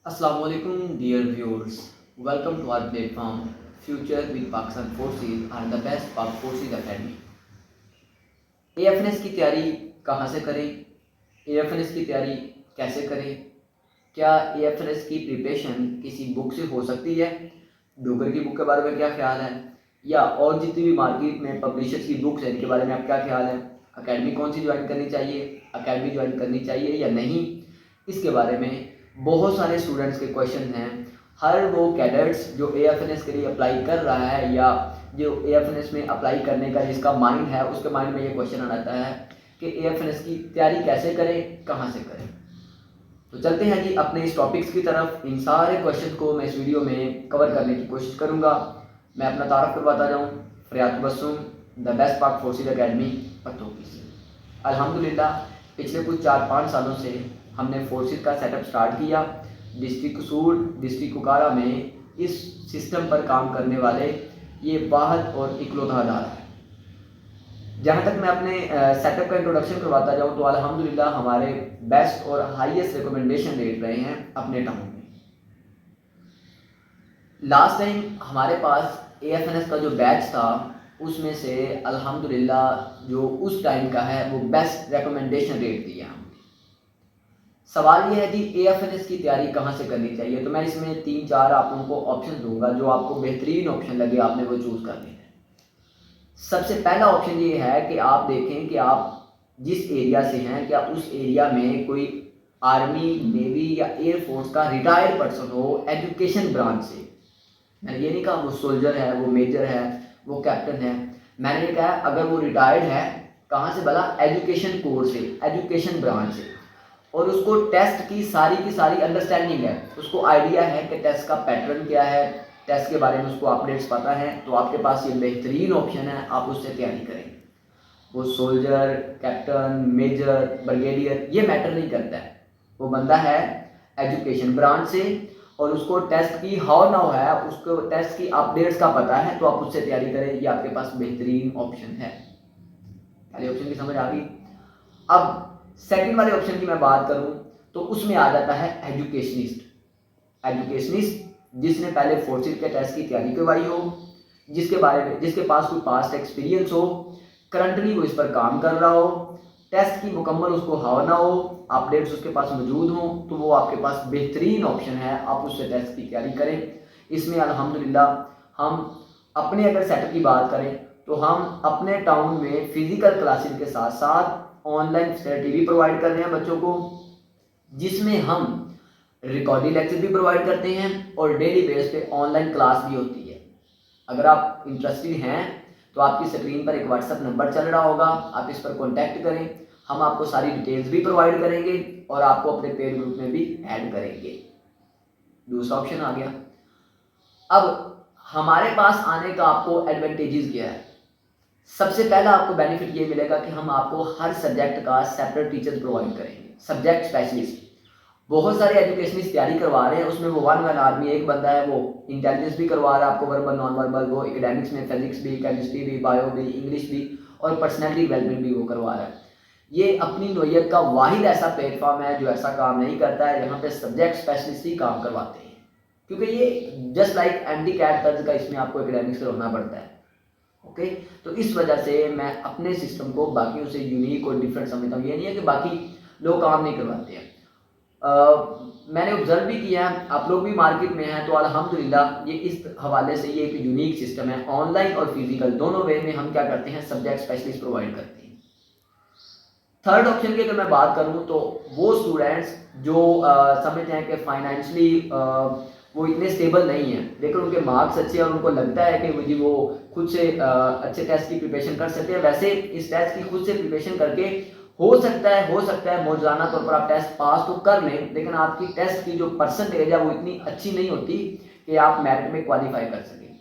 Assalamu alaikum dear viewers. Welcome to our platform Future with Pakistan Forces and the Best Pak Forces Academy. AFNS की तैयारी कहाँ से करें? AFNS की तैयारी कैसे करें? क्या AFNS की प्रिपरेशन किसी बुक से हो सकती है? डोगर की बुक के बारे में क्या ख्याल है? या और जितनी भी मार्केट में पब्लिशर्स की बुक्स हैं इनके बारे में आप क्या ख्याल है? अकेडमी कौन सी ज्वाइन करनी चाहिए? अकेडमी ज्वाइन करनी चाहिए या नहीं? इसके बारे में बहुत सारे स्टूडेंट्स के क्वेश्चन हैं। हर वो कैडेट्स जो AFNS के लिए अप्लाई कर रहा है या जो AFNS में अप्लाई करने का जिसका माइंड है उसके माइंड में ये क्वेश्चन आ जाता है कि AFNS की तैयारी कैसे करें, कहाँ से करें। तो चलते हैं जी अपने इस टॉपिक्स की तरफ। इन सारे क्वेश्चन को मैं इस वीडियो में कवर करने की कोशिश करूँगा। मैं अपना तारुफ करवाता जाऊँ। फ़रियाद बसूम, द बेस्ट पाक फोर्सेज अकेडमी पतोकी से। अल्हम्दुलिल्लाह पिछले कुछ 4-5 सालों से हमने फोर्सेज का सेटअप स्टार्ट किया। डिस्ट्रिक्ट कसूर, डिस्ट्रिक्ट कुकारा में इस सिस्टम पर काम करने वाले ये वाहद और इकलौता अदारा है। जहाँ तक मैं अपने सेटअप का इंट्रोडक्शन करवाता जाऊँ तो अल्हम्दुलिल्लाह हमारे बेस्ट और हाईएस्ट रिकमेंडेशन रेट रहे हैं अपने टाउन में। लास्ट टाइम हमारे पास AFNS का जो बैच था उसमें से अल्हम्दुलिल्लाह जो उस टाइम का है वो बेस्ट रिकमेंडेशन रेट दिया हमने। सवाल ये है जी AFNS की तैयारी कहाँ से करनी चाहिए। तो मैं इसमें 3-4 आप लोगों को ऑप्शन दूंगा, जो आपको बेहतरीन ऑप्शन लगे आपने वो चूज़ कर लेना है। सबसे पहला ऑप्शन ये है कि आप देखें कि आप जिस एरिया से हैं क्या उस एरिया में कोई आर्मी, नेवी या एयरफोर्स का रिटायर्ड पर्सन हो एजुकेशन ब्रांच से। मैंने ये नहीं कहा वो सोल्जर है, वो मेजर है, वो कैप्टन है। मैंने ये कहा अगर वो रिटायर्ड है कहाँ से भला, एजुकेशन कोर्स से, एजुकेशन ब्रांच से, और उसको टेस्ट की सारी अंडरस्टैंडिंग है, उसको आइडिया है कि टेस्ट का पैटर्न क्या है, टेस्ट के बारे में उसको अपडेट्स पता है, तो आपके पास ये बेहतरीन ऑप्शन है, आप उससे तैयारी करें। वो सोल्जर, कैप्टन, मेजर, ब्रिगेडियर ये मैटर नहीं करता है, वो बंदा है एजुकेशन ब्रांच से और उसको टेस्ट की हाउ नाउ है, उसको टेस्ट की अपडेट्स का पता है, तो आप उससे तैयारी करें। ये आपके पास बेहतरीन ऑप्शन है। पहले ऑप्शन की समझ आ गई। अब सेकंड वाले ऑप्शन की मैं बात करूं तो उसमें आ जाता है एजुकेशनिस्ट। एजुकेशनिस्ट जिसने पहले फोर्सेज के टेस्ट की तैयारी करवाई हो, जिसके पास कोई पास्ट एक्सपीरियंस हो, करंटली वो इस पर काम कर रहा हो, टेस्ट की मुकम्मल उसको हवा ना हो, अपडेट्स उसके पास मौजूद हों, तो वो आपके पास बेहतरीन ऑप्शन है, आप उससे टेस्ट की तैयारी करें। इसमें अल्हम्दुलिल्लाह हम अपने अगर सेटअप की बात करें तो हम अपने टाउन में फिजिकल क्लासेस के साथ साथ ऑनलाइन फैसिलिटी भी प्रोवाइड कर रहे हैं बच्चों को, जिसमें हम रिकॉर्डिंग लेक्चर भी प्रोवाइड करते हैं और डेली बेस पे ऑनलाइन क्लास भी होती है। अगर आप इंटरेस्टेड हैं तो आपकी स्क्रीन पर एक व्हाट्सएप नंबर चल रहा होगा, आप इस पर कॉन्टैक्ट करें, हम आपको सारी डिटेल्स भी प्रोवाइड करेंगे और आपको अपने पेड ग्रुप में भी ऐड करेंगे। दूसरा ऑप्शन आ गया। अब हमारे पास आने का आपको एडवांटेजेस क्या है। सबसे पहला आपको बेनिफिट ये मिलेगा कि हम आपको हर सब्जेक्ट का सेपरेट टीचर प्रोवाइड करेंगे, सब्जेक्ट स्पेशलिस्ट। बहुत सारे एजुकेशनिस्ट तैयारी करवा रहे हैं, उसमें वो वन आर्मी एक बंदा है, वो इंटेलिजेंस भी करवा रहा है आपको, वर्बल नॉन वर्बल, वो एकेडमिक्स में फिजिक्स भी, केमिस्ट्री भी, बायो भी, इंग्लिश भी और पर्सनैलिटी डेवलपमेंट भी वो करवा रहा है। ये अपनी नोयत का वाहिद ऐसा प्लेटफॉर्म है जो ऐसा काम नहीं करता है, यहाँ पे सब्जेक्ट स्पेशलिस्ट ही काम करवाते हैं, क्योंकि ये जस्ट लाइक एंटी कैट तर्ज का इसमें आपको एकेडमिक्स करवाना पड़ता है। ओके, तो इस वजह से मैं अपने सिस्टम को बाकियों से यूनिक और डिफरेंट समझता हूँ। ये नहीं है कि बाकी लोग काम नहीं करवाते हैं। मैंने ऑब्जर्व भी किया है, आप लोग भी मार्केट में हैं, तो अल्हम्दुलिल्लाह ये इस हवाले से ये एक यूनिक सिस्टम है। ऑनलाइन और फिजिकल दोनों वे में हम क्या करते हैं, सब्जेक्ट स्पेशलिस्ट प्रोवाइड करते हैं। थर्ड ऑप्शन की अगर मैं बात करूं तो वो स्टूडेंट्स जो समझते हैं कि फाइनेंशियली वो इतने स्टेबल नहीं है, लेकिन उनके मार्क्स अच्छे हैं और उनको लगता है कि जी वो खुद से अच्छे टेस्ट की प्रिपरेशन कर सकते हैं। वैसे इस टेस्ट की खुद से प्रिपरेशन करके हो सकता है मौजूदा तौर पर आप टेस्ट पास तो कर लें, लेकिन आपकी टेस्ट की जो परसेंटेज है वो इतनी अच्छी नहीं होती कि आप मेरिट में क्वालिफाई कर सकें।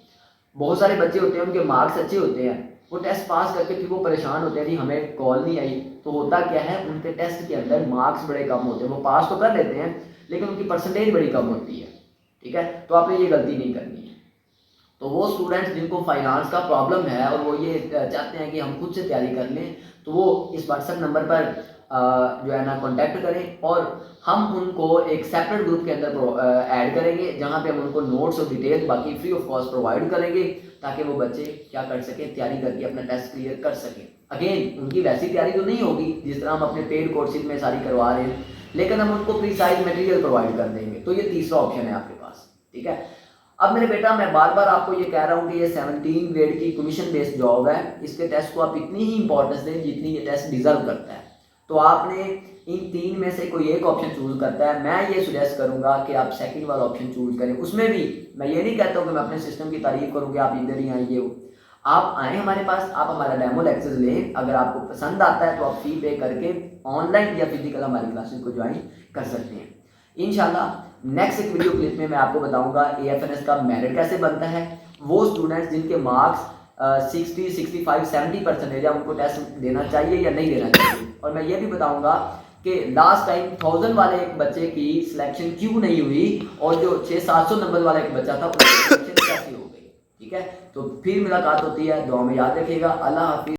बहुत सारे बच्चे होते हैं उनके मार्क्स अच्छे होते हैं, वो टेस्ट पास करके फिर वो परेशान होते हैं कि हमें कॉल नहीं आई। तो होता क्या है, उनके टेस्ट के अंदर मार्क्स बड़े कम होते हैं, वो पास तो कर लेते हैं लेकिन उनकी परसेंटेज बड़ी कम होती है। ठीक है, तो आपने ये गलती नहीं करनी है। तो वो स्टूडेंट्स जिनको फाइनेंस का प्रॉब्लम है और वो ये चाहते हैं कि हम खुद से तैयारी कर लें, तो वो इस व्हाट्सएप नंबर पर जो है ना कांटेक्ट करें और हम उनको एक सेपरेट ग्रुप के अंदर ऐड करेंगे, जहाँ पे हम उनको नोट्स और डिटेल बाकी फ्री ऑफ कॉस्ट प्रोवाइड करेंगे, ताकि वो बच्चे क्या कर सकें, तैयारी करके अपना टेस्ट क्लियर कर सकें। अगेन उनकी वैसी तैयारी तो नहीं होगी जिस तरह हम अपने पेड कोर्सेज में सारी करवा रहे हैं, लेकिन हम उनको प्रीसाइज मटेरियल प्रोवाइड कर देंगे। तो ये तीसरा ऑप्शन है आपके पास, ठीक है। अब मेरे बेटा मैं बार बार आपको ये कह रहा हूँ कि ये 17 ग्रेड की कमीशन बेस्ड जॉब है, इसके टेस्ट को आप इतनी ही इंपॉर्टेंस दें जितनी ये टेस्ट डिजर्व करता है। तो आपने इन 3 में से कोई एक ऑप्शन चूज करता है। मैं ये सुजेस्ट करूंगा कि आप सेकंड वाला ऑप्शन चूज करें। उसमें भी मैं ये नहीं कहता हूँ कि मैं अपने सिस्टम की तारीफ करूँ कि आप इधर ही आइए, आप आए हमारे पास, आप हमारा डेमो लेक्चर्स लें। अगर आपको पसंद आता है तो आप फी पे करके ऑनलाइन या फिजिकल हमारी क्लासेस को ज्वाइन कर सकते हैं। इंशाल्लाह नेक्स्ट एक वीडियो क्लिप में मैं आपको बताऊंगा AFNS का मेरिट कैसे बनता है। वो स्टूडेंट्स जिनके मार्क्स 60, 65, 70% है, उनको टेस्ट देना चाहिए या नहीं देना चाहिए। और मैं ये भी बताऊंगा कि लास्ट टाइम 1000 वाले एक बच्चे की सिलेक्शन क्यों नहीं हुई और जो 600-700 नंबर वाला एक बच्चा था उसकी सिलेक्शन कैसे हो गई। ठीक है, तो फिर मुलाकात होती है, दुआ में याद रखिएगा। अल्लाह हाफिज़।